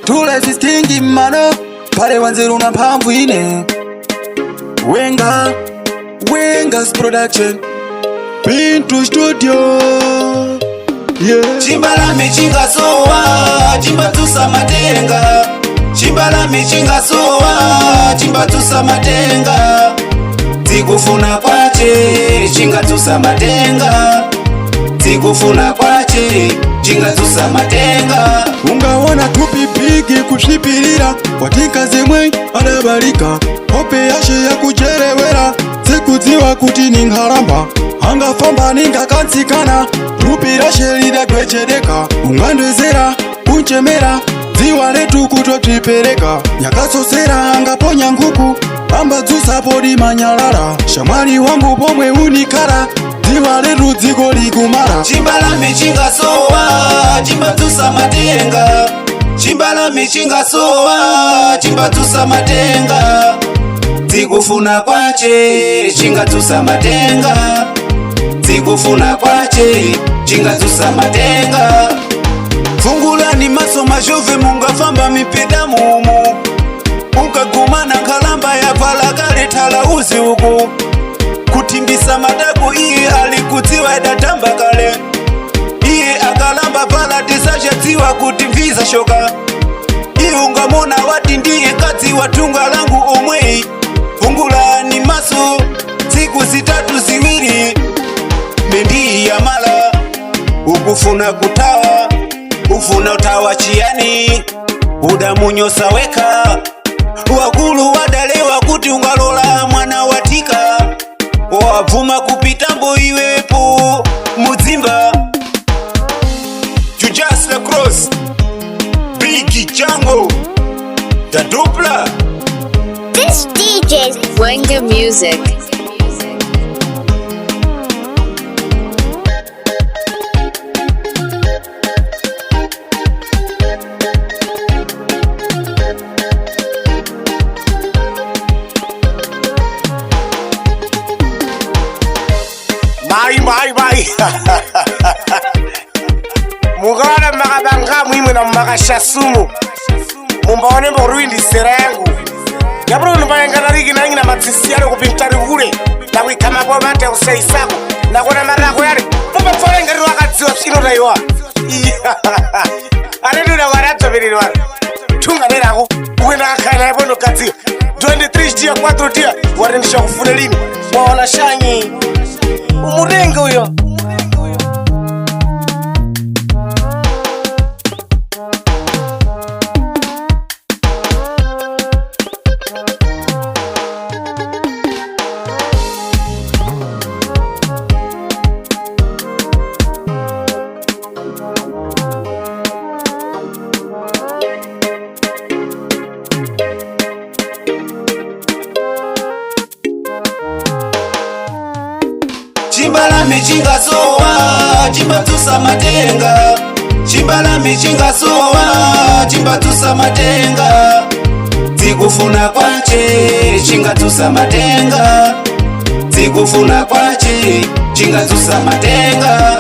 To Life Sking mano pale wanzeru na mpamvu ine Wenga's production Pinto studio Chimbalame chingasowa chimbatusa matenga Chimbalame chingasowa chimbatusa matenga Tikufuna kwache chingatusa matenga Tikufuna kwache chingatusa matenga Ungaona tupipigi kushipirira Watika zemwe adabarika Hope yashe ya kujerewera Sikudziwa kuti ningharamba Hangafamba ningakansikana Rupira sherida kwechedeka Ungandwezera, unchemera Ziwa letu kutotipereka Nyakasosera hangaponya nguku Amba dzusa podi manyalala Shamwali wangu pomwe unikara Ziwa letu dziko likumara Chimbalame chingasowa chimbatusa matenga Chimbalame chingasowa chimbatusa matenga Tikufuna kwache chingatusa matenga Tikufuna kwache chingatusa matenga Fungulani maso majove mungafamba mipeda mumu Ukagumana kalamba ya palagale tala uzi uku Kutimbisa madaku iye alikutiwa edatamba kale Iye akalamba pala tisasha tiwa kutimviza shoka Iye ungamona wati ndiye kati watunga langu omwei Fungulani maso siku zitatu ziwiri Bendi ya mala ukufuna kutawa Ufuna utawa chiani Uda munyosa weka Wakulu wadalewa kuti ungalola mwana watika Wavuma kupitambo iwepo Muzimba You just the cross Big Django The Dupla This DJ's Wenga Music. Bye. Mugala makabanga mwimwe na makashasumu Mumbaone mboruindi sera yangu Yabro nubayengana rigi na ingina matisiyalo kupintari vule Na wikama kwa mante usaisaku Na kuna marako yale Mumba forengari wakadziwa chino daiwa Aredu na warato viliwa Tunga nera ako Uwenda akaina yabono kadziwa 23 dia 4 dia Warendisha kufune lini Waona shanyi Umurenga uyo Chimbalame chingasowa chimbatusa matenga Chimbalame chingasowa chimbatusa matenga Tikufuna kwache chingatusa matenga Tikufuna kwache chingatusa matenga